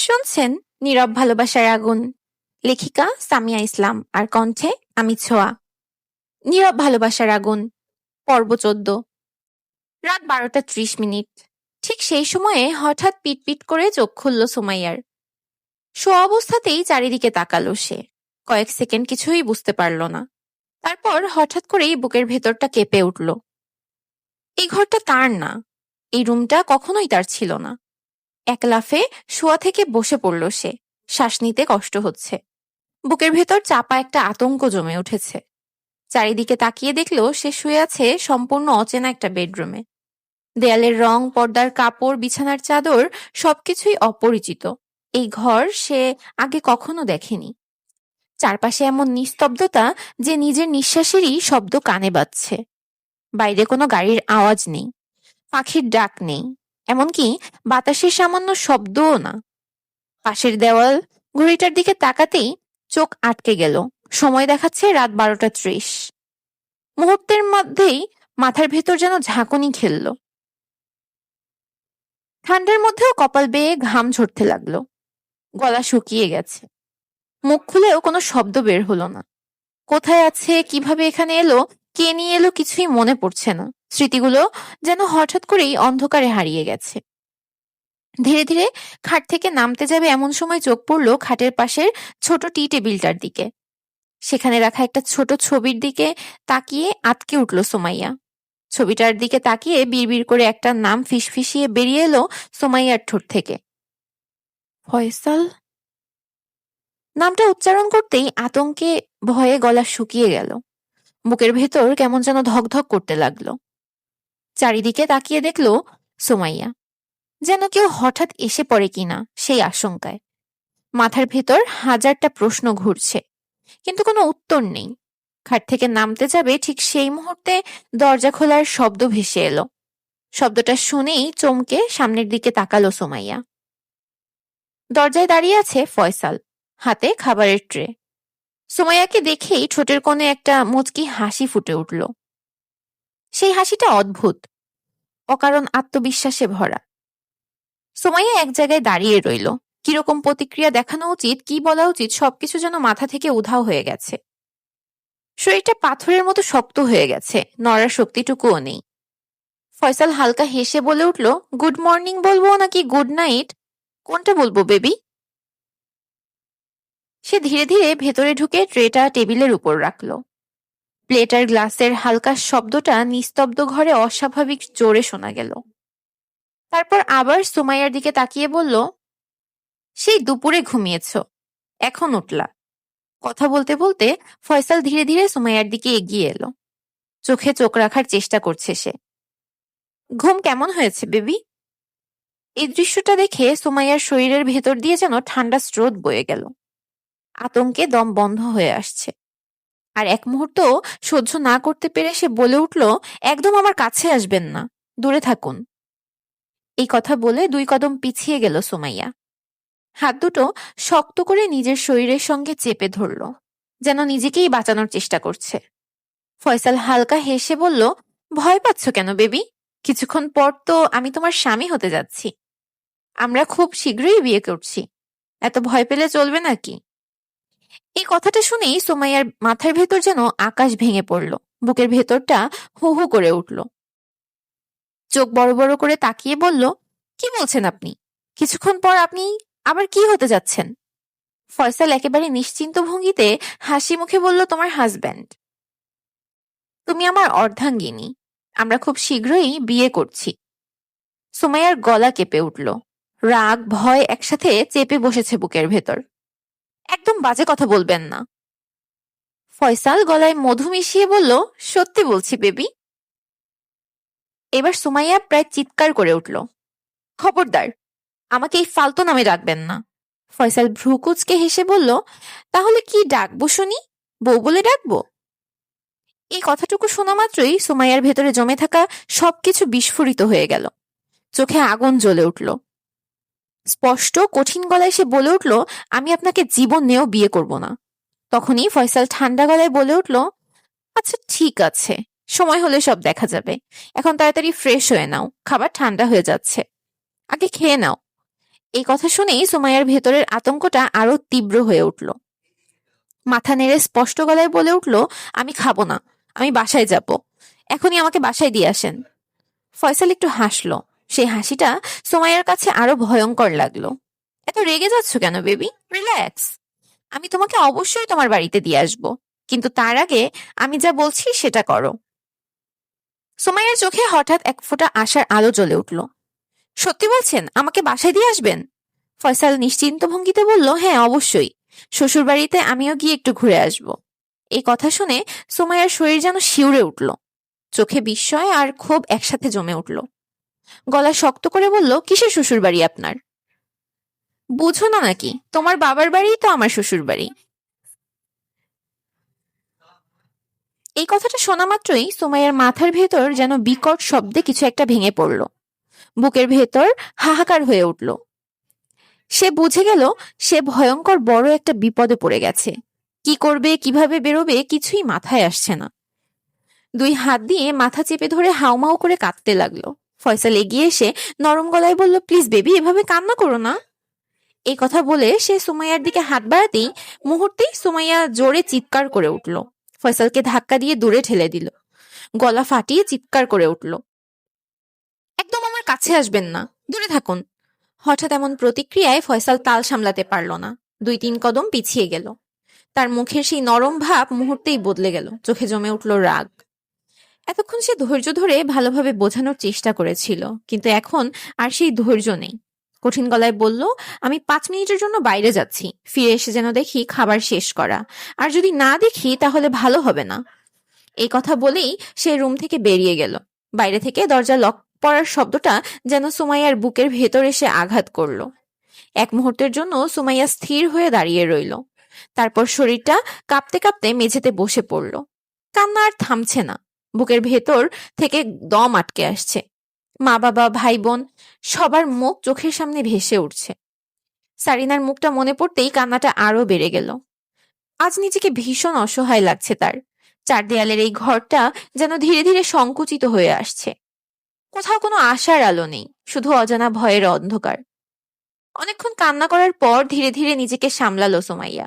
শুনছেন নীরব ভালোবাসার আগুন, লেখিকা সামিয়া ইসলাম আর কণ্ঠে আমি ছোঁয়া। নীরব ভালোবাসার আগুন, পর্ব 14। রাত 12:30। ঠিক সেই সময়ে হঠাৎ পিটপিট করে চোখ খুলল সুমাইয়ার। শোয়া অবস্থাতেই চারিদিকে তাকালো সে। কয়েক সেকেন্ড কিছুই বুঝতে পারল না। তারপর হঠাৎ করেই বুকের ভেতরটা কেঁপে উঠল। এই ঘরটা তার না, এই রুমটা কখনোই তার ছিল না। এক লাফে শোয়া থেকে বসে পড়ল সে। শ্বাস নিতে কষ্ট হচ্ছে। বুকের ভেতর চাপা একটা আতঙ্ক জমে উঠেছে। চারিদিকে তাকিয়ে দেখল সে শুয়ে আছে সম্পূর্ণ অচেনা একটা বেডরুমে। দেয়ালের রং, পর্দার কাপড়, বিছানার চাদর সবকিছুই অপরিচিত। এই ঘর সে আগে কখনো দেখেনি। চারপাশে এমন নিস্তব্ধতা যে নিজের নিঃশ্বাসেরই শব্দ কানে বাজছে। বাইরে কোনো গাড়ির আওয়াজ নেই, পাখির ডাক নেই, এমনকি বাতাসের সামান্য শব্দও না। পাশের দেওয়াল, ঘড়িটার দিকে তাকাতেই চোখ আটকে গেল। সময় দেখাচ্ছে রাত 12:30। মুহূর্তের মধ্যেই মাথার ভেতর যেন ঝাঁকুনি খেলল। ঠান্ডার মধ্যেও কপাল বেয়ে ঘাম ঝরতে লাগলো। গলা শুকিয়ে গেছে। মুখ খুলেও কোনো শব্দ বের হলো না। কোথায় আছে, কিভাবে এখানে এলো, কে নিয়ে এলো কিছুই মনে পড়ছে না। স্মৃতিগুলো যেন হঠাৎ করেই অন্ধকারে হারিয়ে গেছে। ধীরে ধীরে খাট থেকে নামতে যাবে এমন সময় চোখ পড়ল খাটের পাশের ছোট টি টেবিলটার দিকে। সেখানে রাখা একটা ছোট ছবির দিকে তাকিয়ে আটকে উঠল সুমাইয়া। ছবিটার দিকে তাকিয়ে বিড়বিড় করে একটা নাম ফিসফিসিয়ে বেরিয়ে এলো সুমাইয়ার ঠোঁট থেকে। ফয়সাল। নামটা উচ্চারণ করতেই আতঙ্কে ভয়ে গলা শুকিয়ে গেল। বুকের ভেতর কেমন যেন ধকধক করতে লাগলো। চারিদিকে তাকিয়ে দেখলো সুমাইয়া। যেন কেউ হঠাৎ এসে পড়ে কিনা সেই আশঙ্কায়। মাথার ভেতর হাজারটা প্রশ্ন ঘুরছে, কিন্তু কোনো উত্তর নেই। খাট থেকে নামতে যাবে ঠিক সেই মুহূর্তে দরজা খোলার শব্দ ভেসে এলো। শব্দটা শুনেই চমকে সামনের দিকে তাকালো সুমাইয়া। দরজায় দাঁড়িয়ে আছে ফয়সাল, হাতে খাবারের ট্রে। সুমাইয়াকে দেখেই ঠোঁটের কোণে একটা মুচকি হাসি ফুটে উঠল। সেই হাসিটা অদ্ভুত, অকারণ আত্মবিশ্বাসে ভরা। সুমাইয়া এক জায়গায় দাঁড়িয়ে রইল। কিরকম প্রতিক্রিয়া দেখানো উচিত, কি বলা উচিত সবকিছু যেন মাথা থেকে উধাও হয়ে গেছে। শরীরটা পাথরের মতো শক্ত হয়ে গেছে, নড়ার শক্তিটুকুও নেই। ফয়সাল হালকা হেসে বলে উঠল, গুড মর্নিং বলবো নাকি গুড নাইট, কোনটা বলবো বেবি? সে ধীরে ধীরে ভেতরে ঢুকে ট্রেটা টেবিলের উপর রাখল। প্লেট আর গ্লাসের হালকা শব্দটা নিস্তব্ধ ঘরে অস্বাভাবিক জোরে শোনা গেল। তারপর আবার সুমাইয়ার দিকে তাকিয়ে বলল, সেই দুপুরে ঘুমিয়েছ, এখন উঠলা? কথা বলতে বলতে ফয়সাল ধীরে ধীরে সুমাইয়ার দিকে এগিয়ে এলো। চোখে চোখ রাখার চেষ্টা করছে সে। ঘুম কেমন হয়েছে বেবি? এই দৃশ্যটা দেখে সুমাইয়ার শরীরের ভেতর দিয়ে যেন ঠান্ডা স্রোত বয়ে গেল। আতঙ্কে দম বন্ধ হয়ে আসছে। আর এক মুহূর্ত সহ্য না করতে পেরে সে বলে উঠল, একদম আমার কাছে আসবেন না, দূরে থাকুন। এই কথা বলে 2 কদম পিছিয়ে গেল সুমাইয়া। হাত দুটো শক্ত করে নিজের শরীরের সঙ্গে চেপে ধরল, যেন নিজেকেই বাঁচানোর চেষ্টা করছে। ফয়সাল হালকা হেসে বলল, ভয় পাচ্ছ কেন বেবি? কিছুক্ষণ পর তো আমি তোমার স্বামী হতে যাচ্ছি। আমরা খুব শীঘ্রই বিয়ে করছি, এত ভয় পেলে চলবে নাকি? এই কথাটা শুনেই সুমাইয়ার মাথার ভেতর যেন আকাশ ভেঙে পড়ল। বুকের ভেতরটা হু হু করে উঠল। চোখ বড় বড় করে তাকিয়ে বলল, কি বলছেন আপনি? কিছুক্ষণ পর আপনি আবার কি হতে যাচ্ছেন? ফয়সাল একেবারে নিশ্চিন্ত ভঙ্গিতে হাসি মুখে বলল, তোমার হাজব্যান্ড। তুমি আমার অর্ধাঙ্গিনী, আমরা খুব শীঘ্রই বিয়ে করছি। সুমাইয়ার গলা কেঁপে উঠল। রাগ ভয় একসাথে চেপে বসেছে বুকের ভেতর। একদম বাজে কথা বলবেন না। ফয়সাল গলায় মধু মিশিয়ে বলল, সত্যি বলছি বেবি। এবার সুমাইয়া প্রায় চিৎকার করে উঠল, খবরদার, আমাকে এই ফালতু নামে ডাকবেন না। ফয়সাল ভ্রুকুচকে হেসে বলল, তাহলে কি ডাকবো শুনি? বউ বলে ডাকবো? এই কথাটুকু শোনা মাত্রই সুমাইয়ার ভেতরে জমে থাকা সবকিছু বিস্ফোরিত হয়ে গেল। চোখে আগুন জ্বলে উঠল। স্পষ্ট কঠিন গলায় সে বলে উঠল, আমি আপনাকে জীবনেও বিয়ে করব না। তখনই ফয়সাল ঠান্ডা গলায় বলে উঠল, আচ্ছা ঠিক আছে, সময় হলে সব দেখা যাবে। এখন তাড়াতাড়ি ফ্রেশ হয়ে নাও, খাবার ঠান্ডা হয়ে যাচ্ছে, আগে খেয়ে নাও। এই কথা শুনেই সুমাইয়ার ভেতরের আতঙ্কটা আরো তীব্র হয়ে উঠল। মাথা নেড়ে স্পষ্ট গলায় বলে উঠল, আমি খাবো না, আমি বাসায় যাব, এখনই আমাকে বাসায় দিয়ে আসেন। ফয়সাল একটু হাসলো। সেই হাসিটা সুমাইয়ার কাছে আরো ভয়ঙ্কর লাগলো। এত রেগে যাচ্ছ কেন বেবি? রিল্যাক্স, আমি তোমাকে অবশ্যই তোমার বাড়িতে দিয়ে আসবো, কিন্তু তার আগে আমি যা বলছি সেটা করো। সুমাইয়ার চোখে হঠাৎ এক ফোঁটা আশার আলো জ্বলে উঠল। সত্যি বলছেন, আমাকে বাসায় দিয়ে আসবেন? ফয়সাল নিশ্চিন্ত ভঙ্গিতে বলল, হ্যাঁ অবশ্যই, শ্বশুর বাড়িতে আমিও গিয়ে একটু ঘুরে আসব। এই কথা শুনে সুমাইয়ার শরীর যেন শিউরে উঠল। চোখে বিস্ময় আর ক্ষোভ একসাথে জমে উঠল। গলা শক্ত করে বলল, কিসের শ্বশুর বাড়ি আপনার? বুঝো না নাকি, তোমার বাবার বাড়িই তো আমার শ্বশুর বাড়ি। এই কথাটা শোনা মাত্রই সুমাইয়ার মাথার ভেতর যেন বিকট শব্দে কিছু একটা ভেঙে পড়ল। বুকের ভেতর হাহাকার হয়ে উঠল। সে বুঝে গেল সে ভয়ঙ্কর বড় একটা বিপদে পড়ে গেছে। কি করবে, কিভাবে বেরোবে, কিছুই মাথায় আসছে না। দুই হাত দিয়ে মাথা চেপে ধরে হাউমাউ করে কাঁদতে লাগলো। ফয়সাল এগিয়ে এসে নরম গলায় বলল, প্লিজ বেবি, এভাবে কান্না করো না। এই কথা বলে সে সুমাইয়ার দিকে হাত বাড়াতেই মুহূর্তেই সুমাইয়া জোরে চিৎকার করে উঠল। ফয়সালকে ধাক্কা দিয়ে দূরে ঠেলে দিল। গলা ফাটিয়ে চিৎকার করে উঠল, একদম আমার কাছে আসবেন না, দূরে থাকুন। হঠাৎ এমন প্রতিক্রিয়ায় ফয়সাল তাল সামলাতে পারল না, 2-3 কদম পিছিয়ে গেল। তার মুখের সেই নরম ভাব মুহূর্তেই বদলে গেল। চোখে জমে উঠল রাগ। এতক্ষণ সে ধৈর্য ধরে ভালোভাবে বোঝানোর চেষ্টা করেছিল, কিন্তু এখন আর সেই ধৈর্য নেই। কঠিন গলায় বলল, আমি 5 মিনিটের জন্য বাইরে যাচ্ছি, ফিরে এসে যেন দেখি খাবার শেষ করা, আর যদি না দেখি তাহলে ভালো হবে না। এই কথা বলেই সে রুম থেকে বেরিয়ে গেল। বাইরে থেকে দরজা লক পড়ার শব্দটা যেন সুমাইয়ার বুকের ভেতর এসে আঘাত করল। এক মুহূর্তের জন্য সুমাইয়া স্থির হয়ে দাঁড়িয়ে রইল। তারপর শরীরটা কাঁপতে কাঁপতে মেঝেতে বসে পড়ল। কান্না আর থামছে না, বুকের ভেতর থেকে দম আটকে আসছে। মা বাবা, ভাই বোন সবার মুখ চোখের সামনে ভেসে উঠছে। সারিনার মুখটা মনে পড়তেই কান্নাটা আরো বেড়ে গেল। আজ নিজেকে ভীষণ অসহায় লাগছে তার। 4 দেয়ালের এই ঘরটা যেন ধীরে ধীরে সংকুচিত হয়ে আসছে। কোথাও কোনো আশার আলো নেই, শুধু অজানা ভয়ের অন্ধকার। অনেকক্ষণ কান্না করার পর ধীরে ধীরে নিজেকে সামলালো সুমাইয়া।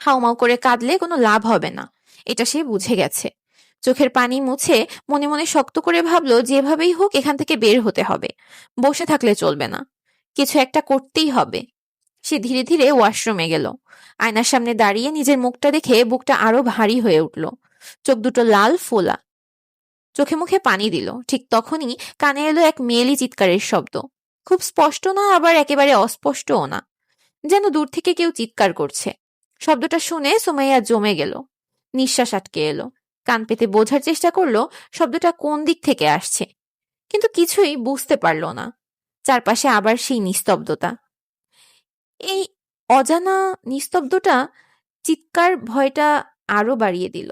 হাউমাউ করে কাঁদলে কোনো লাভ হবে না, এটা সে বুঝে গেছে। চোখের পানি মুছে মনে মনে শক্ত করে ভাবলো, যেভাবেই হোক এখান থেকে বের হতে হবে, বসে থাকলে চলবে না, কিছু একটা করতেই হবে। সে ধীরে ধীরে ওয়াশরুমে গেল। আয়নার সামনে দাঁড়িয়ে নিজের মুখটা দেখে বুকটা আরো ভারী হয়ে উঠল। চোখ দুটো লাল ফোলা। চোখে মুখে পানি দিল। ঠিক তখনই কানে এলো এক মেয়েলি চিৎকারের শব্দ। খুব স্পষ্ট না, আবার একেবারে অস্পষ্টও না, যেন দূর থেকে কেউ চিৎকার করছে। শব্দটা শুনে সুমাইয়া জমে গেল। নিঃশ্বাস আটকে এলো। কান পেতে বোঝার চেষ্টা করলো শব্দটা কোন দিক থেকে আসছে, কিন্তু কিছুই বুঝতে পারল না। চারপাশে আবার সেই নিস্তব্ধতা। এই অজানা নিস্তব্ধতা চিৎকার ভয়টা আরো বাড়িয়ে দিল।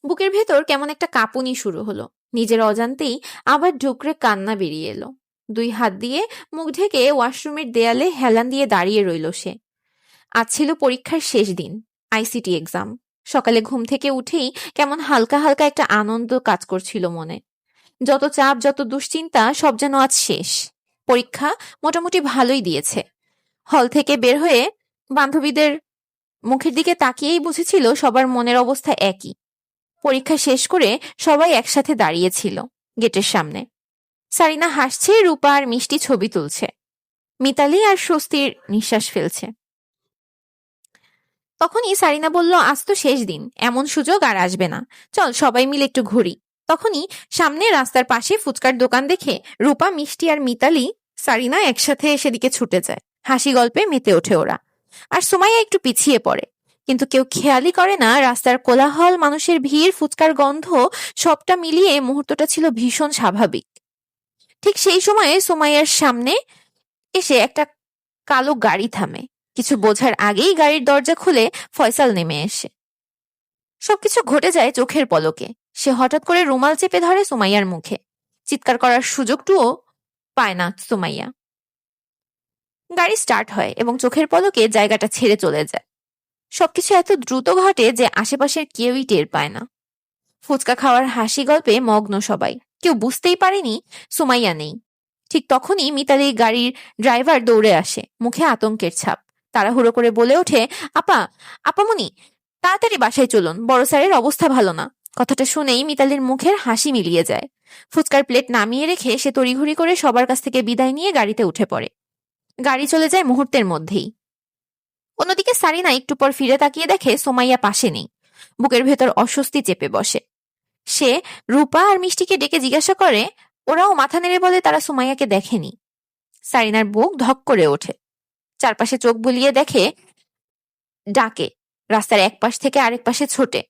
বুকের ভেতর কেমন একটা কাঁপুনি শুরু হলো। নিজের অজান্তেই আবার ঢুকরে কান্না বেরিয়ে এলো। 2 হাত দিয়ে মুখ ঢেকে ওয়াশরুমের দেয়ালে হেলান দিয়ে দাঁড়িয়ে রইল সে। আজ ছিল পরীক্ষার শেষ দিন, আইসিটি এক্সাম। সকালে ঘুম থেকে উঠেই কেমন হালকা হালকা একটা আনন্দ কাজ করছিল মনে। যত চাপ, যত দুশ্চিন্তা সব যেন আজ শেষ। পরীক্ষা মোটামুটি ভালোই দিয়েছে। হল থেকে বের হয়ে বান্ধবীদের মুখের দিকে তাকিয়েই বুঝেছিল সবার মনের অবস্থা একই। পরীক্ষা শেষ করে সবাই একসাথে দাঁড়িয়েছিল গেটের সামনে। সারিনা হাসছে, রূপা আর মিষ্টি ছবি তুলছে, মিতালি আর স্বস্তির নিঃশ্বাস ফেলছে। তখনই সারিনা বলল, আজ তো শেষ দিন, এমন সুযোগ আর আসবে না, চল সবাই মিলে একটু ঘুরি। তখনই সামনে রাস্তার পাশে ফুচকার দোকান দেখে রূপা, মিষ্টি আর মিতালি, সারিনা একসাথে সেদিকে ছুটে যায়। হাসি গল্পে মেতে ওঠে ওরা। আর সুমাইয়া একটু পিছিয়ে পড়ে, কিন্তু কেউ খেয়ালই করে না রাস্তার কোলাহল, মানুষের ভিড়, ফুচকার গন্ধ, সবটা মিলিয়ে মুহূর্তটা ছিল ভীষণ স্বাভাবিক। ঠিক সেই সময়ে সুমাইয়ার সামনে এসে একটা কালো গাড়ি থামে। কিছু বোঝার আগেই গাড়ির দরজা খুলে ফয়সাল নেমে এসে। সবকিছু ঘটে যায় চোখের পলকে। সে হঠাৎ করে রুমাল চেপে ধরে সুমাইয়ার মুখে। চিৎকার করার সুযোগটুও পায় না সুমাইয়া। গাড়ি স্টার্ট হয় এবং চোখের পলকে জায়গাটা ছেড়ে চলে যায়। সবকিছু এত দ্রুত ঘটে যে আশেপাশের কেউই টের পায় না। ফুচকা খাওয়ার হাসি গল্পে মগ্ন সবাই। কেউ বুঝতেই পারেনি সুমাইয়া নেই। ঠিক তখনই মিতালির গাড়ির ড্রাইভার দৌড়ে আসে, মুখে আতঙ্কের ছাপ। তাড়াহুড়ো করে বলে ওঠে, আপা, আপামনি, তাড়াতাড়ি বাসায় চলুন, বড় স্যারের অবস্থা ভালো না। কথাটা শুনেই মিতালির মুখের হাসি মিলিয়ে যায়। ফুচকার প্লেট নামিয়ে রেখে সে তড়িঘড়ি করে সবার কাছ থেকে বিদায় নিয়ে গাড়িতে উঠে পড়ে। গাড়ি চলে যায় মুহূর্তের মধ্যেই। অন্যদিকে সারিনা একটু পর ফিরে তাকিয়ে দেখে সোমাইয়া পাশে নেই। বুকের ভেতর অস্বস্তি চেপে বসে। সে রূপা আর মিষ্টিকে ডেকে জিজ্ঞাসা করে, ওরাও মাথা নেড়ে বলে তারা সুমাইয়াকে দেখেনি। সারিনার বুক ধক করে ওঠে। চারপাশে চোখ বুলিয়ে দেখে, ডাকে, রাস্তার এক পাশ থেকে আরেক পাশে ছোটে,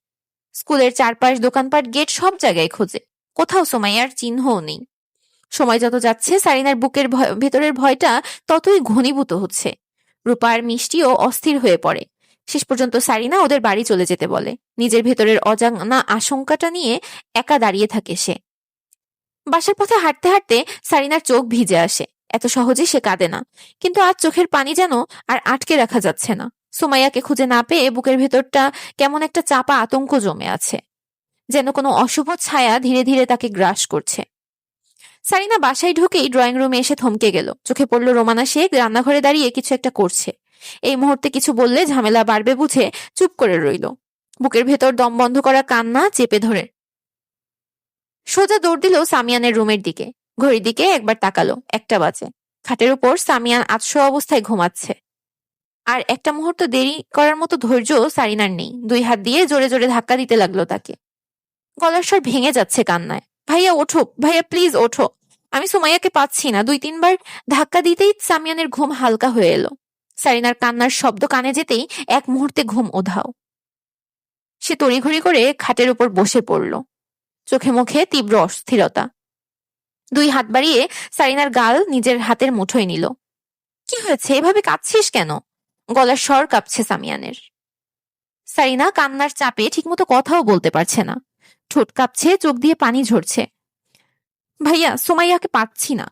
স্কুলের চারপাশ, দোকানপাট, গেট সব জায়গায় খোঁজে, কোথাও সুমাইয়ার চিহ্নও নেই। সময় যত যাচ্ছে সারিনার বুকের ভেতরের ভয়টা ততই ঘনীভূত হচ্ছে। রূপা আর মিষ্টিও অস্থির হয়ে পড়ে। শেষ পর্যন্ত সারিনা ওদের বাড়ি চলে যেতে বলে। নিজের ভেতরের অজানা আশঙ্কাটা নিয়ে একা দাঁড়িয়ে থাকে সে। বাসার পথে হাঁটতে হাঁটতে সারিনার চোখ ভিজে আসে। এত সহজে সে কাঁদে না, কিন্তু আজ চোখের পানি যেন আর আটকে রাখা যাচ্ছে না। সুমাইয়াকে খুঁজে না পেয়ে বুকের ভেতরটা কেমন একটা চাপা আতঙ্ক জমে আছে, যেন কোনো অশুভ ছায়া ধীরে ধীরে তাকে গ্রাস করছে। সারিনা বাসায় ঢুকেই ড্রয়িং রুমে এসে থমকে গেল। চোখে পড়ল রোমানা শেখ রান্নাঘরে দাঁড়িয়ে কিছু একটা করছে। এই মুহূর্তে কিছু বললে ঝামেলা বাড়বে বুঝে চুপ করে রইল। বুকের ভেতর দম বন্ধ করা কান্না চেপে ধরে সোজা দৌড় দিল সামিয়ানের রুমের দিকে। ঘড়ির দিকে একবার তাকালো, 1টা বাজে। খাটের উপর সামিয়ান আতশো অবস্থায় ঘুমাচ্ছে। আর একটা মুহূর্ত দেরি করার মতো ধৈর্য সারিনার নেই। 2 হাত দিয়ে জোরে জোরে ধাক্কা দিতে লাগলো তাকে। গলার স্বর ভেঙে যাচ্ছে কান্নায়। ভাইয়া ওঠো, ভাইয়া প্লিজ ওঠো, আমি সুমাইয়াকে পাচ্ছি না। 2-3 বার ধাক্কা দিতেই সামিয়ানের ঘুম হালকা হয়ে এলো। সারিনার কান্নার শব্দ কানে যেতেই এক মুহূর্তে ঘুম উধাও। সে তড়িঘড়ি করে খাটের উপর বসে পড়ল। চোখে মুখে তীব্র অস্থিরতা। 2 হাত বাড়িয়ে সারিনার গাল নিজের হাতের মুঠোয় নিল। কি হয়েছে, এভাবে কাঁদছিস কেন? গলার স্বর কাঁপছে সামিয়ানের। সারিনা কান্নার চাপে ঠিকমতো কথাও বলতে পারছে না। ঠোঁট কাঁপছে, চোখ দিয়ে পানি ঝরছে। ভাইয়া, সুমাইয়াকে পাচ্ছি না।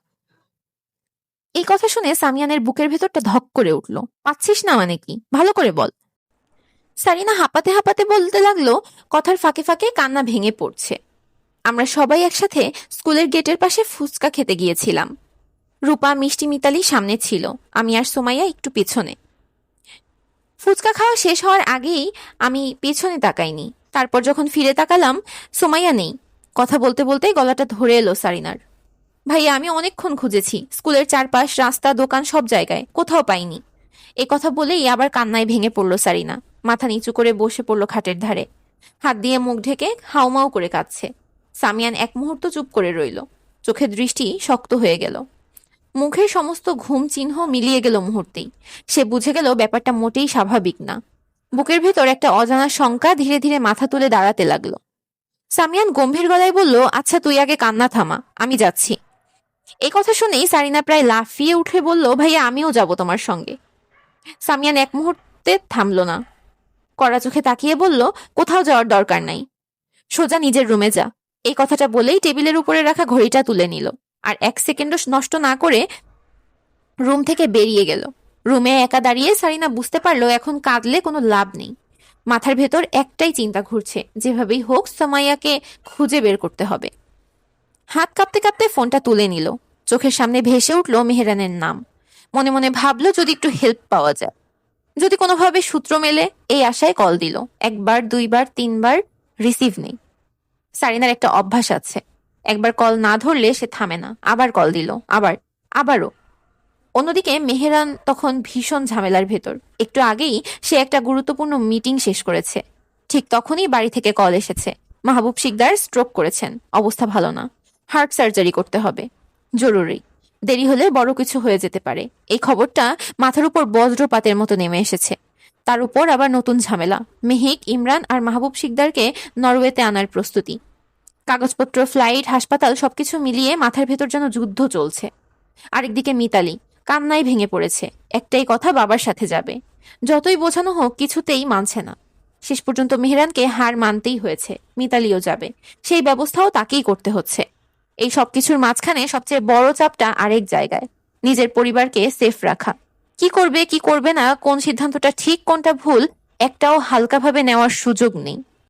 এই কথা শুনে সামিয়ানের বুকের ভেতরটা ধক করে উঠল। পাচ্ছিস না মানে কি, ভালো করে বল। সারিনা হাঁপাতে হাঁপাতে বলতে লাগলো, কথার ফাঁকে ফাঁকে কান্না ভেঙে পড়ছে। আমরা সবাই একসাথে স্কুলের গেটের পাশে ফুচকা খেতে গিয়েছিলাম। রূপা, মিষ্টি, মিতালি সামনে ছিল, আমি আর সুমাইয়া একটু পেছনে। ফুচকা খাওয়া শেষ হওয়ার আগেই আমি পেছনে তাকাইনি। তারপর যখন ফিরে তাকালাম, সুমাইয়া নেই। কথা বলতে বলতে গলাটা ধরে এলো সারিনার। ভাইয়া, আমি অনেকক্ষণ খুঁজেছি, স্কুলের চারপাশ, রাস্তা, দোকান, সব জায়গায়, কোথাও পাইনি। এ কথা বলেই আবার কান্নায় ভেঙে পড়ল সারিনা। মাথা নিচু করে বসে পড়ল খাটের ধারে। হাত দিয়ে মুখ ঢেকে হাউমাউ করে কাঁদছে। সামিয়ান এক মুহূর্ত চুপ করে রইল। চোখের দৃষ্টি শক্ত হয়ে গেল। মুখের সমস্ত ঘুম চিহ্ন মিলিয়ে গেল মুহূর্তেই। সে বুঝে গেল ব্যাপারটা মোটেই স্বাভাবিক না। বুকের ভেতর একটা অজানা শঙ্কা ধীরে ধীরে মাথা তুলে দাঁড়াতে লাগলো। সামিয়ান গম্ভীর গলায় বলল, আচ্ছা তুই আগে কান্না থামা, আমি যাচ্ছি। এই কথা শুনেই সারিনা প্রায় লাফিয়ে উঠে বলল, ভাইয়া আমিও যাব তোমার সঙ্গে। সামিয়ান এক মুহূর্তে থামল না। কড়া চোখে তাকিয়ে বলল, কোথাও যাওয়ার দরকার নাই, সোজা নিজের রুমে যা। এই কথাটা বলেই টেবিলের উপরে রাখা ঘড়িটা তুলে নিল। আর 1 সেকেন্ডও নষ্ট না করে রুম থেকে বেরিয়ে গেল। রুমে একা দাঁড়িয়ে সারিনা বুঝতে পারলো এখন কাঁদলে কোনো লাভ নেই। মাথার ভেতর একটাই চিন্তা ঘুরছে, যেভাবেই হোক সুমাইয়াকে খুঁজে বের করতে হবে। হাত কাঁপতে কাঁপতে ফোনটা তুলে নিল। চোখের সামনে ভেসে উঠল মেহেরানের নাম। মনে মনে ভাবলো যদি একটু হেল্প পাওয়া যায়, যদি কোনোভাবে সূত্র মেলে, এই আশায় কল দিল। 1 বার 2 বার 3 বার, রিসিভ নেই। সারিনার একটা অভ্যাস আছে, একবার কল না ধরলে সে থামে না। আবার কল দিল, আবারও। অন্যদিকে মেহেরান তখন ভীষণ ঝামেলার ভেতর। একটু আগেই সে একটা গুরুত্বপূর্ণ মিটিং শেষ করেছে। ঠিক তখনই বাড়ি থেকে কল এসেছে, মাহবুব শিকদার স্ট্রোক করেছেন, অবস্থা ভালো না, হার্ট সার্জারি করতে হবে, জরুরি, দেরি হলে বড় কিছু হয়ে যেতে পারে। এই খবরটা মাথার উপর বজ্রপাতের মতো নেমে এসেছে। তার উপর আবার নতুন ঝামেলা, মেহিক, ইমরান আর মাহবুব শিকদারকে নরওয়েতে আনার প্রস্তুতি। কাগজপত্র, ফ্লাইট, হাসপাতাল সবকিছু মিলিয়ে মাথার ভেতর যেন যুদ্ধ চলছে। আরেকদিকে মিতালি কান্নায় ভেঙে পড়েছে। একটাই কথা, বাবার সাথে যাবে। যতই বোঝানো হোক কিছুতেই মানছে না। শেষ পর্যন্ত মেহরানকে হার মানতেই হয়েছে। মিতালিও যাবে, সেই ব্যবস্থাও তাকেই করতে হচ্ছে। এই সবকিছুর মাঝখানে সবচেয়ে বড় চাপটা আরেক জায়গায়, নিজের পরিবারকে সেফ রাখা। কি করবে কি করবে না, কোন সিদ্ধান্তটা ঠিক কোনটা ভুল, একটাও হালকাভাবে নেওয়ার সুযোগ নেই।